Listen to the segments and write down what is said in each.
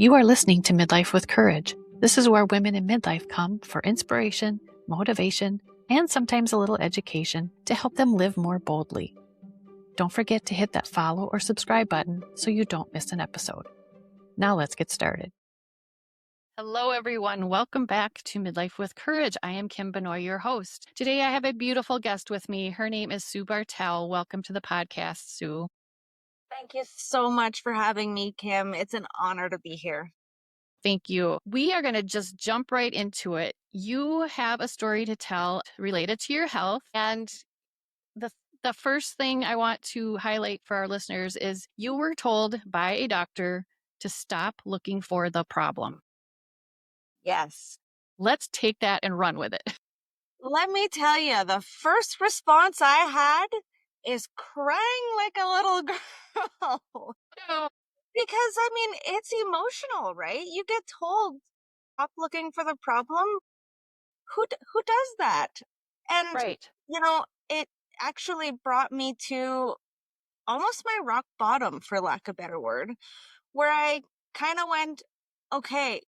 You are listening to Midlife with Courage. This is where women in midlife come for inspiration, motivation, and sometimes a little education to help them live more boldly. Don't forget to hit that follow or subscribe button so you don't miss an episode. Now let's get started. Hello, everyone. Welcome back to Midlife with Courage. I am Kim Benoit, your host. Today, I have a beautiful guest with me. Her name is Sue Bartel. Welcome to the podcast, Sue. Thank you so much for having me, Kim. It's an honor to be here. Thank you. We are going to just jump right into it. You have a story to tell related to your health. And the first thing I want to highlight for our listeners is you were told by a doctor to stop looking for the problem. Yes. Let's take that and run with it. Let me tell you, the first response I had is crying like a little girl. No. Because, it's emotional, right? You get told, stop looking for the problem. Who does that? And, Right. it actually brought me to almost my rock bottom, for lack of a better word, where I kind of went, okay,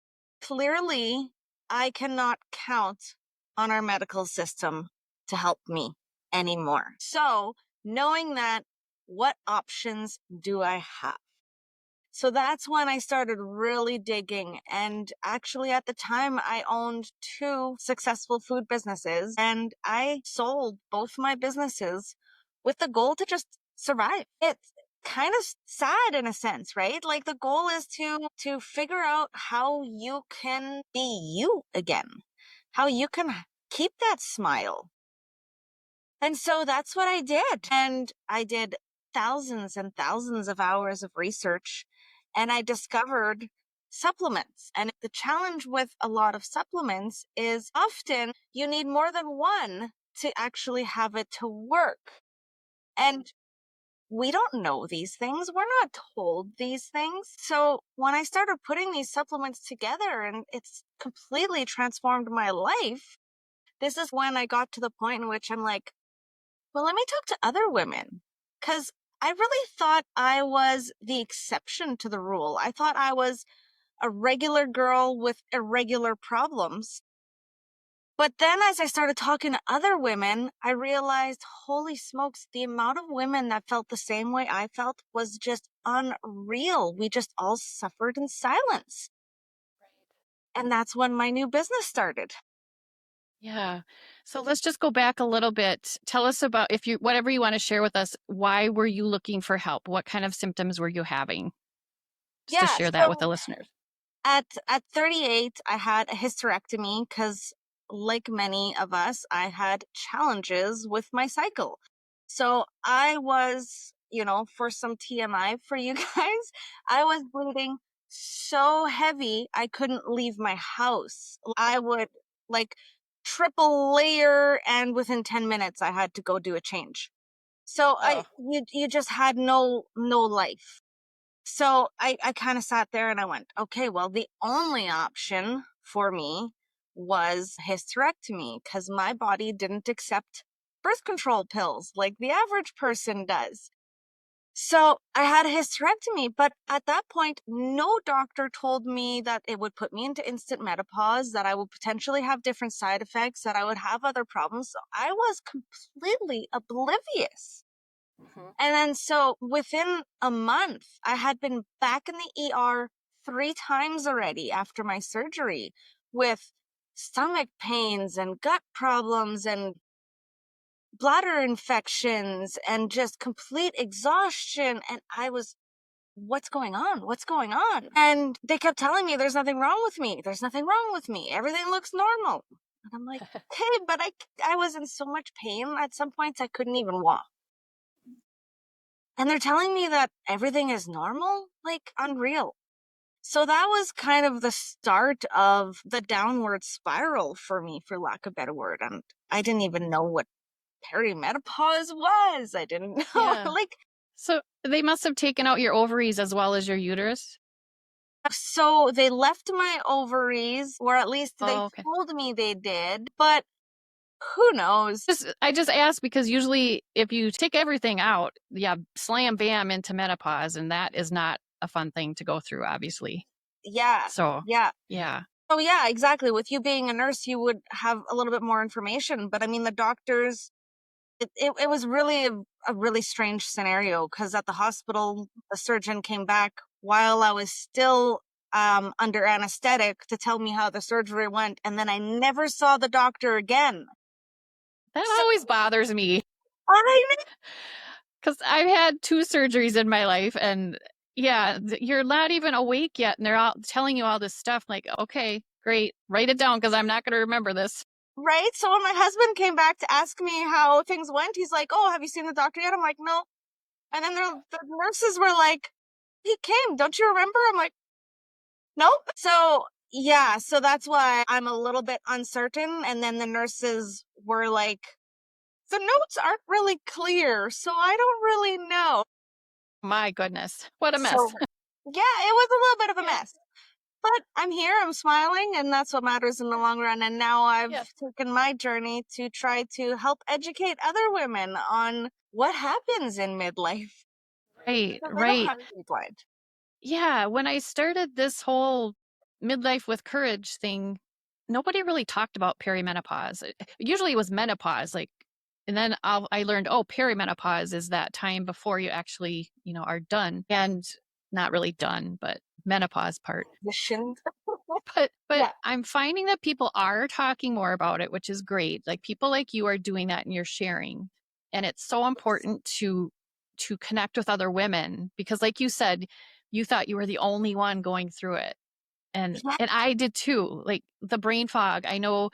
clearly I cannot count on our medical system to help me anymore. So knowing that, what options do I have? So that's when I started really digging. And actually at the time I owned 2 successful food businesses, and I sold both my businesses with the goal to just survive. It's kind of sad in a sense, right? Like the goal is to figure out how you can be you again, how you can keep that smile. And so that's what I did. And I did thousands and thousands of hours of research, and I discovered supplements. And the challenge with a lot of supplements is often you need more than one to actually have it to work. And we don't know these things. We're not told these things. So when I started putting these supplements together, and it's completely transformed my life, this is when I got to the point in which I'm like, well, let me talk to other women, because I really thought I was the exception to the rule. I thought I was a regular girl with irregular problems. But then as I started talking to other women, I realized, holy smokes, the amount of women that felt the same way I felt was just unreal. We just all suffered in silence. Right. And that's when my new business started. Yeah. So let's just go back a little bit. Tell us about, whatever you want to share with us, why were you looking for help? What kind of symptoms were you having? Just to share that with the listeners. At 38, I had a hysterectomy because, like many of us, I had challenges with my cycle. So I was, for some TMI for you guys, I was bleeding so heavy I couldn't leave my house. I would triple layer, and within 10 minutes I had to go do a change. So you just had no life. So I kind of sat there and I went, okay, well, the only option for me was hysterectomy, because my body didn't accept birth control pills like the average person does. So I had a hysterectomy, but at that point, no doctor told me that it would put me into instant menopause, that I would potentially have different side effects, that I would have other problems. So I was completely oblivious. Mm-hmm. And then so within a month, I had been back in the ER 3 times already after my surgery, with stomach pains and gut problems and bladder infections and just complete exhaustion. And I was, what's going on? What's going on? And they kept telling me there's nothing wrong with me. There's nothing wrong with me. Everything looks normal. And I'm like, okay, but I was in so much pain at some points I couldn't even walk. And they're telling me that everything is normal? Like, unreal. So that was kind of the start of the downward spiral for me, for lack of a better word. And I didn't even know what perimenopause was. I didn't know. Yeah. So they must have taken out your ovaries as well as your uterus? So they left my ovaries, or at least they told me they did, but who knows? I just asked because usually if you take everything out, slam bam into menopause, and that is not a fun thing to go through, obviously. Yeah. So, Yeah. yeah. Oh, yeah, exactly. With you being a nurse, you would have a little bit more information. But I mean, the doctors, it was really a really strange scenario because at the hospital, the surgeon came back while I was still under anesthetic to tell me how the surgery went. And then I never saw the doctor again. That So always bothers me I because I've had 2 surgeries in my life, and yeah, you're not even awake yet, and they're all telling you all this stuff. Like, okay, great, write it down because I'm not going to remember this. right. So when my husband came back to ask me how things went, he's like, "Oh, have you seen the doctor yet?" I'm like, "No." And then the nurses were like, "He came. Don't you remember?" I'm like, "Nope." So yeah, so that's why I'm a little bit uncertain. And then the nurses were like, "The notes aren't really clear, so I don't really know." My goodness, what a mess. So yeah, it was a little bit of a Yeah. mess. But I'm here, I'm smiling, and that's what matters in the long run. And now I've Yes. taken my journey to try to help educate other women on what happens in midlife. Right, Because they don't right. have to be blind. Yeah, when I started this whole midlife with courage thing, nobody really talked about perimenopause. Usually it was menopause, like, and then I learned, oh, perimenopause is that time before you actually, are done, and not really done, but menopause part. The shin. But Yeah. I'm finding that people are talking more about it, which is great. Like people like you are doing that and you're sharing. And it's so important to connect with other women because like you said, you thought you were the only one going through it. And Yeah. and I did too. Like the brain fog. I know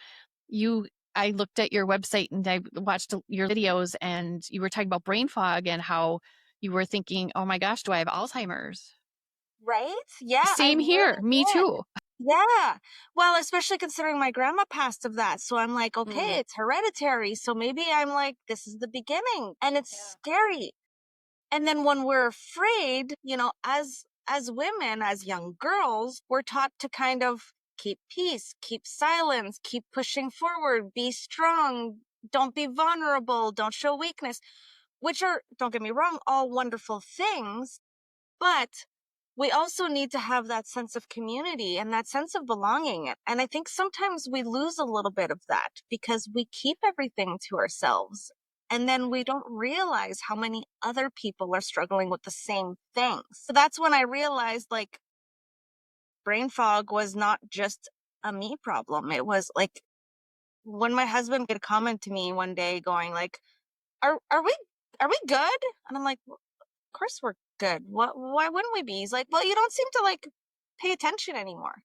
you I looked at your website and I watched your videos and you were talking about brain fog and how you were thinking, "Oh my gosh, do I have Alzheimer's?" Right? Yeah, I Same here. really Me did. too. Yeah. Well, especially considering my grandma passed of that. So I'm like, okay, Mm, it's hereditary. So maybe I'm like, this is the beginning. And it's yeah. scary. And then when we're afraid, as women, as young girls, we're taught to kind of keep peace, keep silence, keep pushing forward, be strong, don't be vulnerable, don't show weakness, which are, don't get me wrong, all wonderful things. But we also need to have that sense of community and that sense of belonging. And I think sometimes we lose a little bit of that because we keep everything to ourselves. And then we don't realize how many other people are struggling with the same things. So that's when I realized like brain fog was not just a me problem. It was like when my husband made a comment to me one day going like, are we good? And I'm like, of course we're good. Why wouldn't we be? He's like, well, you don't seem to like pay attention anymore.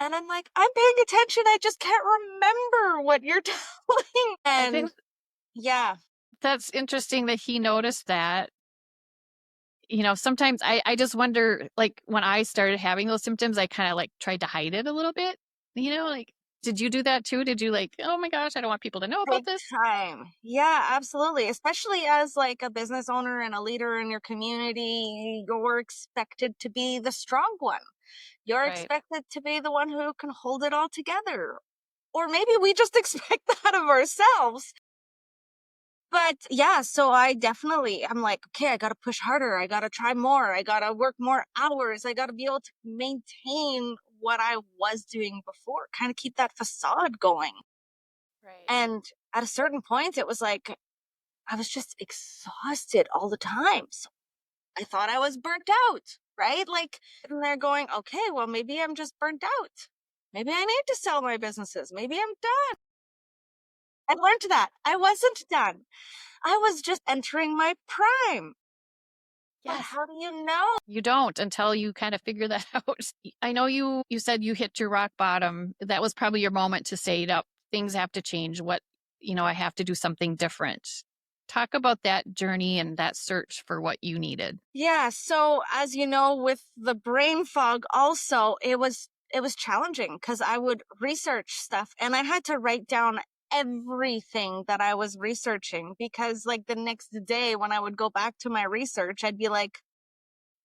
And I'm like, I'm paying attention. I just can't remember what you're telling. I think And yeah, that's interesting that he noticed that. Sometimes I just wonder, like when I started having those symptoms, I kind of like tried to hide it a little bit. Like, did you do that too? Did you like, oh my gosh, I don't want people to know about big this? time. Yeah, absolutely. Especially as like a business owner and a leader in your community, you're expected to be the strong one. You're Right. expected to be the one who can hold it all together. Or maybe we just expect that of ourselves. But yeah, so I'm like, okay, I got to push harder. I got to try more. I got to work more hours. I got to be able to maintain what I was doing before, kind of keep that facade going. Right. And at a certain point, it was like, I was just exhausted all the time. So I thought I was burnt out, right? Like, and they're going, okay, well, maybe I'm just burnt out. Maybe I need to sell my businesses. Maybe I'm done. I learned that I wasn't done. I was just entering my prime. But Yes. how do you know? You don't until you kind of figure that out. I know you said you hit your rock bottom. That was probably your moment to say, up, things have to change. I have to do something different. Talk about that journey and that search for what you needed. Yeah, so as you know, with the brain fog also, it was challenging because I would research stuff and I had to write down everything that I was researching because like the next day when I would go back to my research, I'd be like,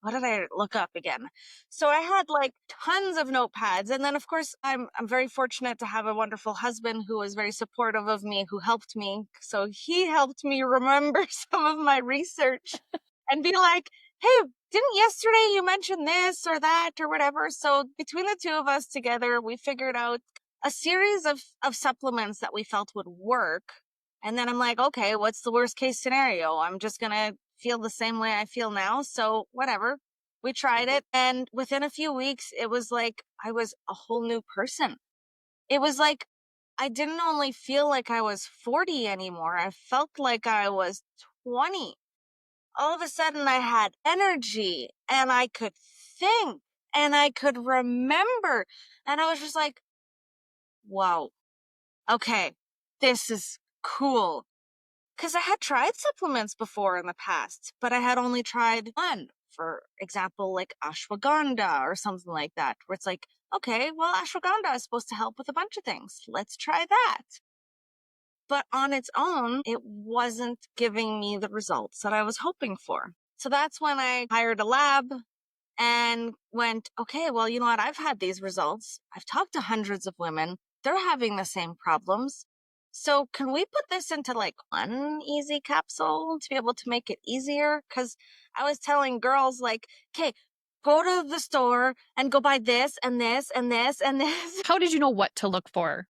what did I look up again? So I had like tons of notepads. And then of course I'm very fortunate to have a wonderful husband who was very supportive of me, who helped me. So he helped me remember some of my research and be like, hey, didn't yesterday you mention this or that or whatever? So between the two of us together, we figured out a series of supplements that we felt would work. And then I'm like, okay, what's the worst case scenario? I'm just going to feel the same way I feel now. So whatever. We tried it. And within a few weeks, it was like I was a whole new person. It was like I didn't only feel like I was 40 anymore. I felt like I was 20. All of a sudden I had energy and I could think and I could remember. And I was just like, wow, okay, this is cool. Because I had tried supplements before in the past, but I had only tried one. For example, like ashwagandha or something like that, where it's like, okay, well, ashwagandha is supposed to help with a bunch of things. Let's try that. But on its own, it wasn't giving me the results that I was hoping for. So that's when I hired a lab and went, okay, well, you know what? I've had these results. I've talked to hundreds of women. They're having the same problems. So can we put this into like one easy capsule to be able to make it easier? Because I was telling girls like, okay, go to the store and go buy this and this and this and this. How did you know what to look for?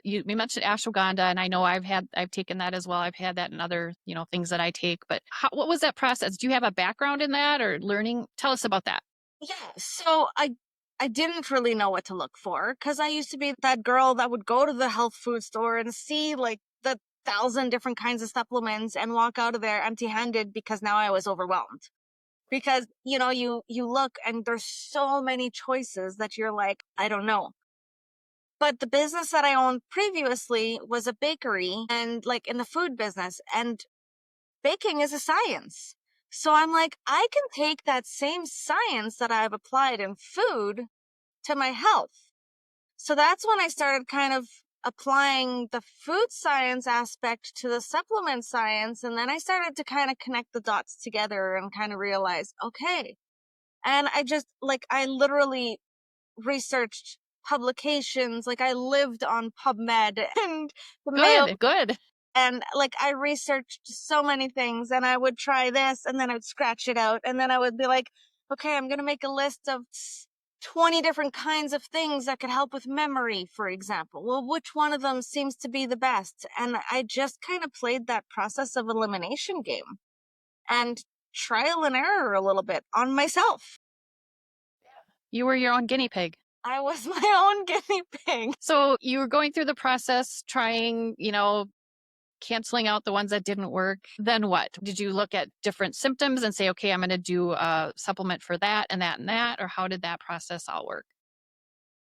You mentioned ashwagandha, and I know I've taken that as well. I've had that in other, things that I take. But what was that process? Do you have a background in that or learning? Tell us about that. Yeah, so I didn't really know what to look for because I used to be that girl that would go to the health food store and see like the 1,000 different kinds of supplements and walk out of there empty-handed because now I was overwhelmed. Because, you look and there's so many choices that you're like, I don't know. But the business that I owned previously was a bakery and like in the food business, and baking is a science. So I'm like, I can take that same science that I've applied in food to my health. So that's when I started kind of applying the food science aspect to the supplement science. And then I started to kind of connect the dots together and kind of realize, okay. And I literally researched publications. Like I lived on PubMed and the Mayo. Good. And like I researched so many things and I would try this and then I would scratch it out. And then I would be like, okay, I'm going to make a list of 20 different kinds of things that could help with memory, for example. Well, which one of them seems to be the best? And I just kind of played that process of elimination game and trial and error a little bit on myself. You were your own guinea pig. I was my own guinea pig. So you were going through the process, trying, canceling out the ones that didn't work. Then what? Did you look at different symptoms and say, okay, I'm going to do a supplement for that and that and that? Or how did that process all work?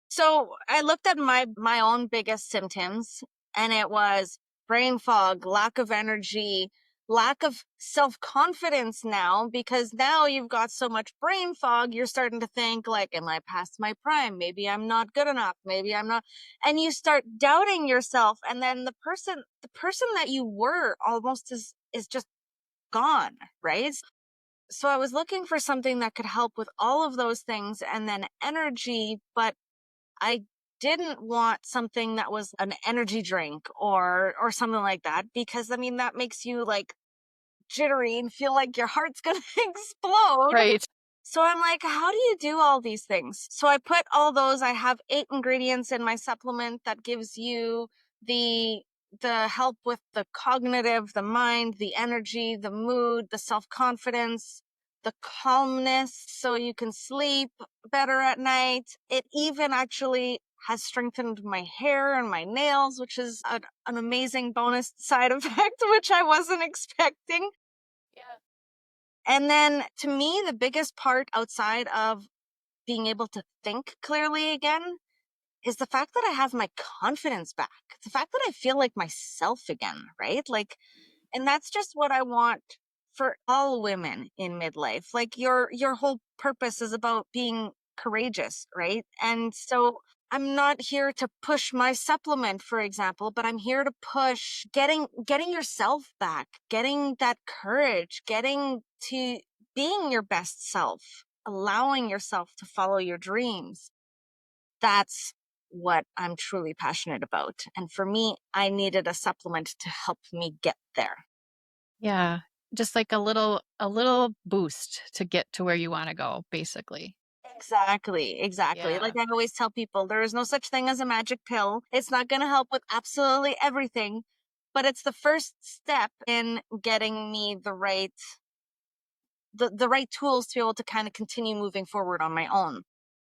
So I looked at my own biggest symptoms, and it was brain fog, lack of energy, lack of self-confidence now, because now you've got so much brain fog, you're starting to think like, am I past my prime? Maybe I'm not good enough. Maybe I'm not. And you start doubting yourself. And then the person that you were almost is just gone, right? So I was looking for something that could help with all of those things and then energy, but I didn't want something that was an energy drink or something like that, because I mean, that makes you like jittery and feel like your heart's going to explode. Right. So I'm like, how do you do all these things? So I put all those, I have 8 ingredients in my supplement that gives you the help with the cognitive, the mind, the energy, the mood, the self-confidence, the calmness, so you can sleep better at night. It even actually has strengthened my hair and my nails, which is an amazing bonus side effect, which I wasn't expecting. Yeah. And then to me, the biggest part outside of being able to think clearly again is the fact that I have my confidence back. The fact that I feel like myself again, right? Like, and that's just what I want for all women in midlife. Like your whole purpose is about being courageous, right? And so I'm not here to push my supplement, for example, but I'm here to push getting yourself back, getting that courage, getting to being your best self, allowing yourself to follow your dreams. That's what I'm truly passionate about. And for me, I needed a supplement to help me get there. Yeah. Just like a little boost to get to where you want to go, basically. Exactly, exactly. Yeah, Like I always tell people, there is no such thing as a magic pill. It's not going to help with absolutely everything, but it's the first step in getting me the right tools to be able to kind of continue moving forward on my own.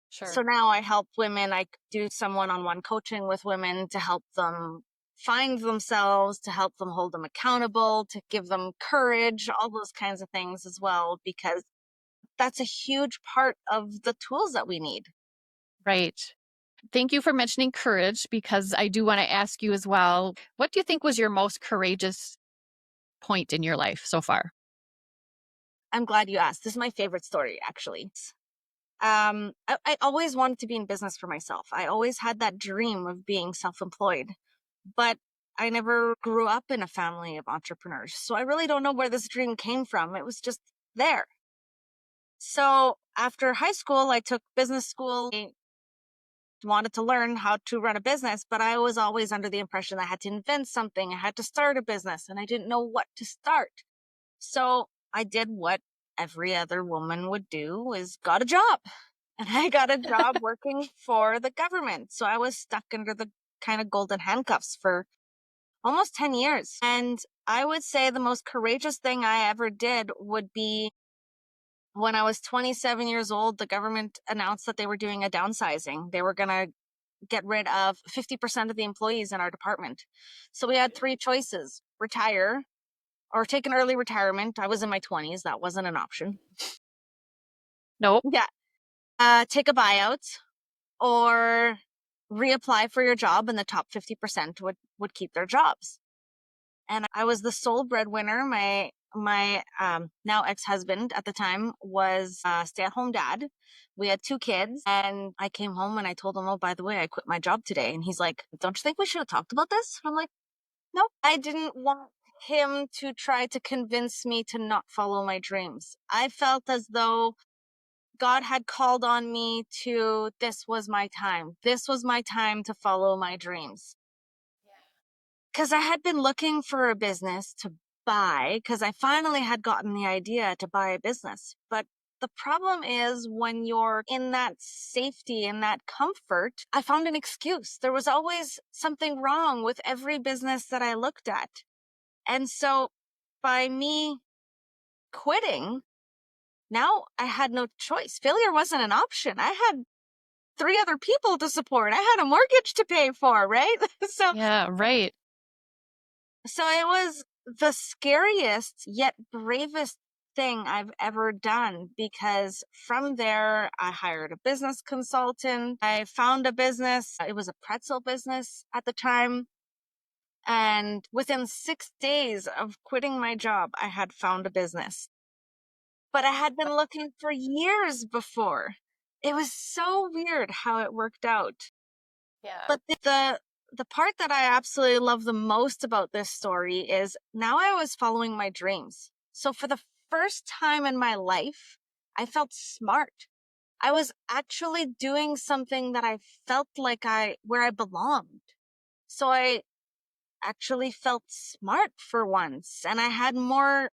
So sure. now I help women. I do some one-on-one coaching with women to help them find themselves, to help them hold them accountable, to give them courage, all those kinds of things as well, because that's a huge part of the tools that we need. Right. Thank you for mentioning courage because I do want to ask you as well. What do you think was your most courageous point in your life so far? I'm glad you asked. This is my favorite story, actually. I always wanted to be in business for myself. I always had that dream of being self-employed, but I never grew up in a family of entrepreneurs. So I really don't know where this dream came from. It was just there. So after high school, I took business school. I wanted to learn how to run a business, but I was always under the impression I had to invent something. I had to start a business and I didn't know what to start. So I did what every other woman would do is got a job. And I got a job working for the government. So I was stuck under the kind of golden handcuffs for almost 10 years. And I would say the most courageous thing I ever did would be when I was 27 years old, the government announced that they were doing a downsizing. They were going to get rid of 50% of the employees in our department. So we had three choices: retire or take an early retirement. I was in my 20s. That wasn't an option. Nope. Yeah. Take a buyout or reapply for your job, and the top 50% would keep their jobs. And I was the sole breadwinner. My now ex-husband at the time was a stay-at-home dad. We had two kids, and I came home and I told him, oh, by the way, I quit my job today. And he's like, don't you think we should have talked about this? I'm like, no, I didn't want him to try to convince me to not follow my dreams. I felt as though God had called on me to, this was my time. This was my time to follow my dreams. Because I had been looking for a business to buy, because I finally had gotten the idea to buy a business. But the problem is when you're in that safety and that comfort, I found an excuse. There was always something wrong with every business that I looked at. And so by me quitting, now I had no choice. Failure wasn't an option. I had three other people to support. I had a mortgage to pay for, right? so Yeah, right. so it was the scariest yet bravest thing I've ever done, because from there I hired a business consultant. I found a business. It was a pretzel business at the time. And within 6 days of quitting my job, I had found a business. But I had been looking for years before. It was so weird how it worked out. Yeah. But the part that I absolutely love the most about this story is now I was following my dreams. So for the first time in my life, I felt smart. I was actually doing something that I felt like where I belonged. So I actually felt smart for once, and I had more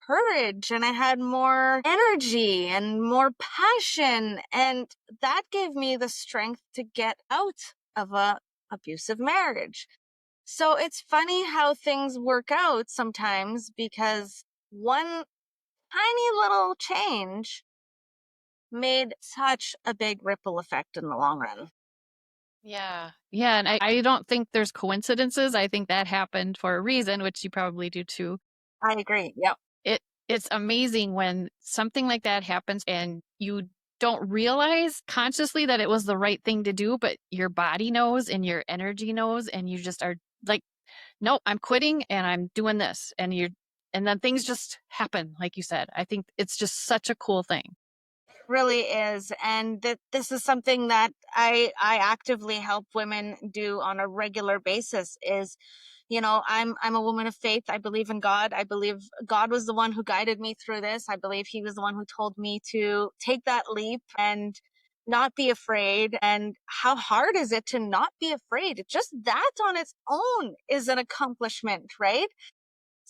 courage and I had more energy and more passion, and that gave me the strength to get out of a abusive marriage. So it's funny how things work out sometimes, because one tiny little change made such a big ripple effect in the long run. Yeah. Yeah. And I don't think there's coincidences. I think that happened for a reason, which you probably do too. I agree. Yep. It's amazing when something like that happens and you don't realize consciously that it was the right thing to do, but your body knows and your energy knows, and you just are like, nope, I'm quitting and I'm doing this. And then things just happen, like you said. I think it's just such a cool thing. Really is. And this is something that I actively help women do on a regular basis is, I'm a woman of faith. I believe in God. I believe God was the one who guided me through this. I believe he was the one who told me to take that leap and not be afraid. And how hard is it to not be afraid? Just that on its own is an accomplishment, right?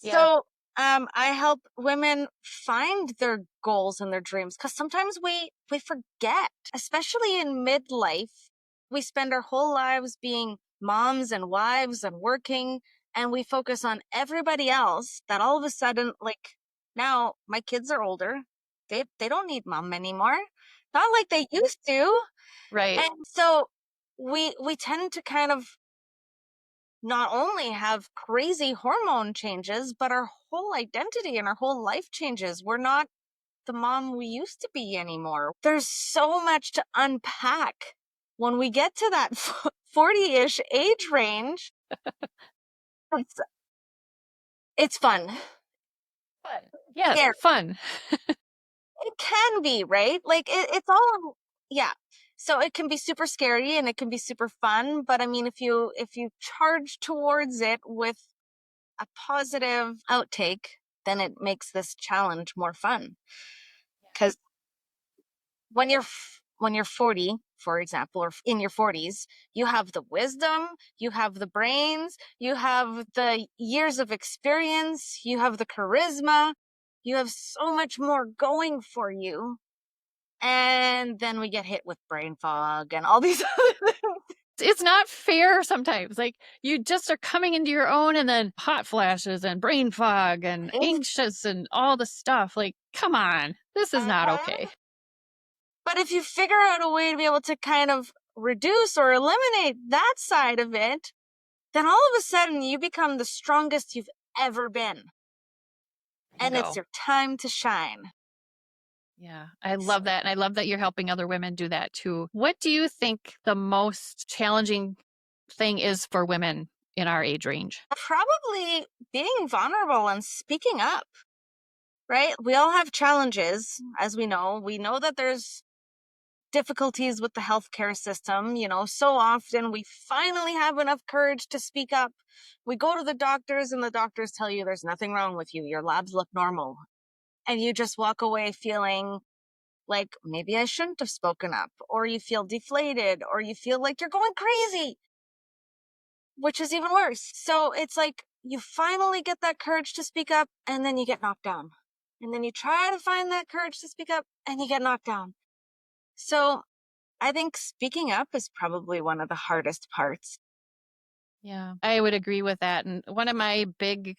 Yeah. So I help women find their goals and their dreams, because sometimes we forget, especially in midlife. We spend our whole lives being moms and wives and working, and we focus on everybody else, that all of a sudden, like, now my kids are older. They don't need mom anymore. Not like they used to. Right. And so we tend to kind of not only have crazy hormone changes, but our whole identity and our whole life changes. We're not the mom we used to be anymore. There's so much to unpack when we get to that 40-ish age range. It's, it's fun. Fun. Yes, Scary. fun. It can be, right? Like it's all, yeah. So it can be super scary and it can be super fun. But I mean, if you charge towards it with a positive outtake, then it makes this challenge more fun. Because when you're 40, for example, or in your 40s, you have the wisdom, you have the brains, you have the years of experience, you have the charisma, you have so much more going for you. And then we get hit with brain fog and all these other things. It's not fair sometimes. Like, you just are coming into your own, and then hot flashes and brain fog and anxious and all the stuff. Like, come on, this is not okay. But if you figure out a way to be able to kind of reduce or eliminate that side of it, then all of a sudden you become the strongest you've ever been. And it's your time to shine. Yeah, I love that. And I love that you're helping other women do that too. What do you think the most challenging thing is for women in our age range? Probably being vulnerable and speaking up, right? We all have challenges, as we know. We know that there's difficulties with the healthcare system. You know, so often we finally have enough courage to speak up. We go to the doctors and the doctors tell you there's nothing wrong with you. Your labs look normal. And you just walk away feeling like maybe I shouldn't have spoken up, or you feel deflated, or you feel like you're going crazy, which is even worse. So it's like you finally get that courage to speak up, and then you get knocked down. And then you try to find that courage to speak up, and you get knocked down. So I think speaking up is probably one of the hardest parts. Yeah, I would agree with that. And one of my big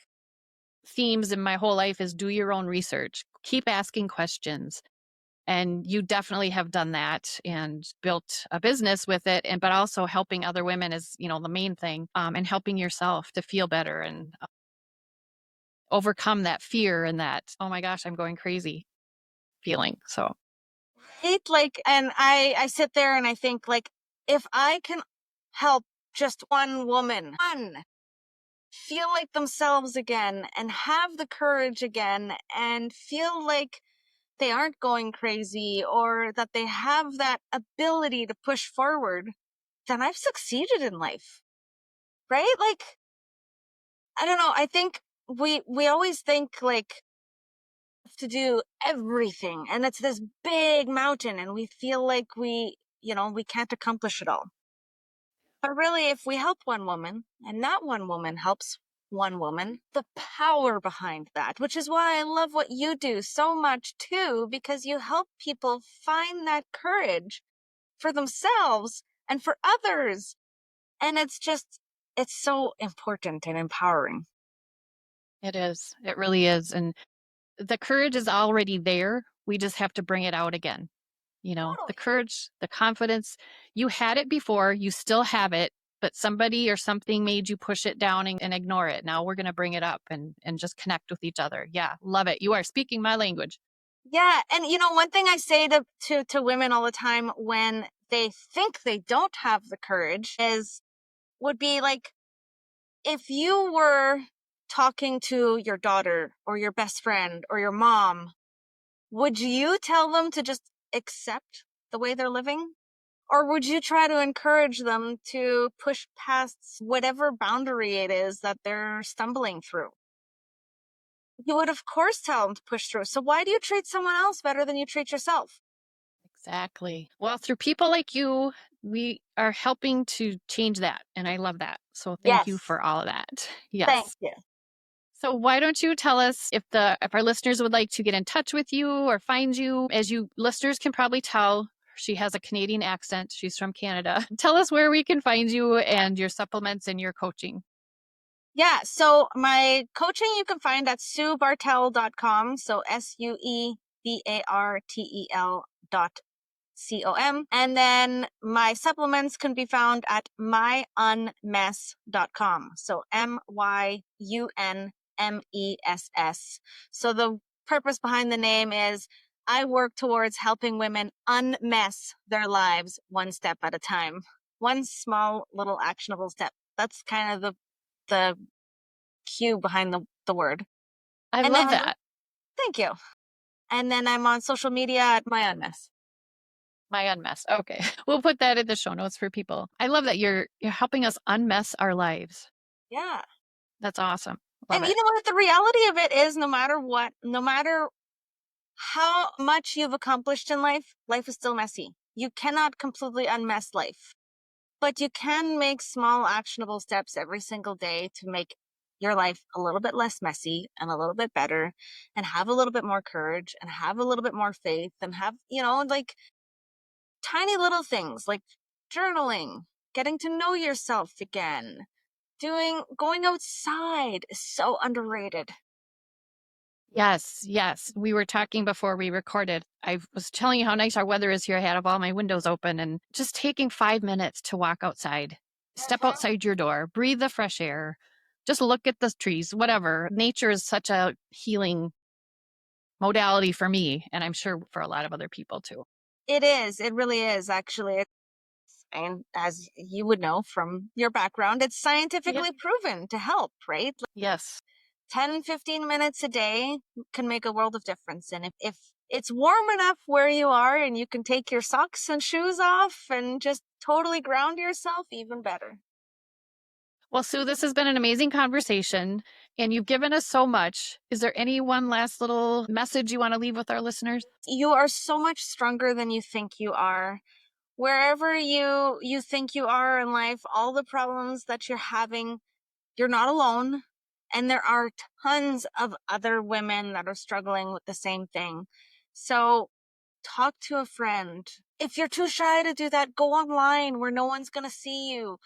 themes in my whole life is do your own research, keep asking questions. And you definitely have done that and built a business with it. And but also helping other women is, the main thing. And helping yourself to feel better and overcome that fear and that, oh my gosh, I'm going crazy feeling. So It like, and I sit there and I think, like, if I can help just one woman, feel like themselves again and have the courage again and feel like they aren't going crazy or that they have that ability to push forward, then I've succeeded in life, right? Like, I don't know. I think we always think like to do everything and it's this big mountain and we feel like we can't accomplish it all. But really, if we help one woman and that one woman helps one woman, the power behind that, which is why I love what you do so much too, because you help people find that courage for themselves and for others. And it's so important and empowering. it is. It really is. And the courage is already there. We just have to bring it out again. The Totally. courage, the confidence, you had it before, you still have it, but somebody or something made you push it down and ignore it. Now we're going to bring it up and just connect with each other. Yeah, love it. You are speaking my language. Yeah. And one thing I say to women all the time when they think they don't have the courage would be like, if you were talking to your daughter or your best friend or your mom, would you tell them to just accept the way they're living? Or would you try to encourage them to push past whatever boundary it is that they're stumbling through? You would, of course, tell them to push through. So why do you treat someone else better than you treat yourself? Exactly. Well, through people like you, we are helping to change that. And I love that. So thank you Yes. for all of that. Thank Yes. you. So why don't you tell us if our listeners would like to get in touch with you or find you? As you listeners can probably tell, she has a Canadian accent. She's from Canada. Tell us where we can find you and your supplements and your coaching. Yeah, so my coaching you can find at suebartel.com. So SUEBARTEL.com. And then my supplements can be found at myunmess.com. So MYUNMESS. So the purpose behind the name is I work towards helping women unmess their lives one step at a time. One small little actionable step. That's kind of the cue behind the word. I love that. Thank you. And then I'm on social media at myunmess. My Unmess. Okay. We'll put that in the show notes for people. I love that you're helping us unmess our lives. Yeah. That's awesome. Love and it. you know what? The reality of it is no matter what, no matter how much you've accomplished in life, life is still messy. You cannot completely unmess life. But you can make small actionable steps every single day to make your life a little bit less messy and a little bit better and have a little bit more courage and have a little bit more faith and have, like tiny little things like journaling, getting to know yourself again, going outside is so underrated. Yes. We were talking before we recorded. I was telling you how nice our weather is here. I had all my windows open and just taking 5 minutes to walk outside, step outside your door, breathe the fresh air, just look at the trees, whatever. Nature is such a healing modality for me, and I'm sure for a lot of other people too. It is. It really is, actually. And as you would know from your background, it's scientifically proven to help, right? Yes. 10, 15 minutes a day can make a world of difference. And if it's warm enough where you are and you can take your socks and shoes off and just totally ground yourself, even better. Well, Sue, this has been an amazing conversation and you've given us so much. Is there any one last little message you want to leave with our listeners? You are so much stronger than you think you are. Wherever you think you are in life, all the problems that you're having, you're not alone. And there are tons of other women that are struggling with the same thing. So talk to a friend. If you're too shy to do that, go online where no one's going to see you.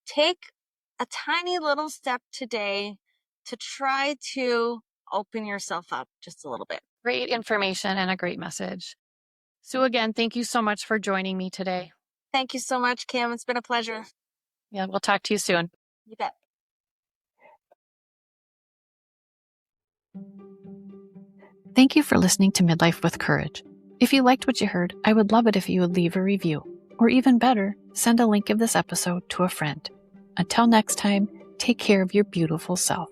Take a tiny little step today to try to open yourself up just a little bit. Great information and a great message. Sue, again, thank you so much for joining me today. Thank you so much, Kim. It's been a pleasure. Yeah, we'll talk to you soon. You bet. Thank you for listening to Midlife with Courage. If you liked what you heard, I would love it if you would leave a review, or even better, send a link of this episode to a friend. Until next time, take care of your beautiful self.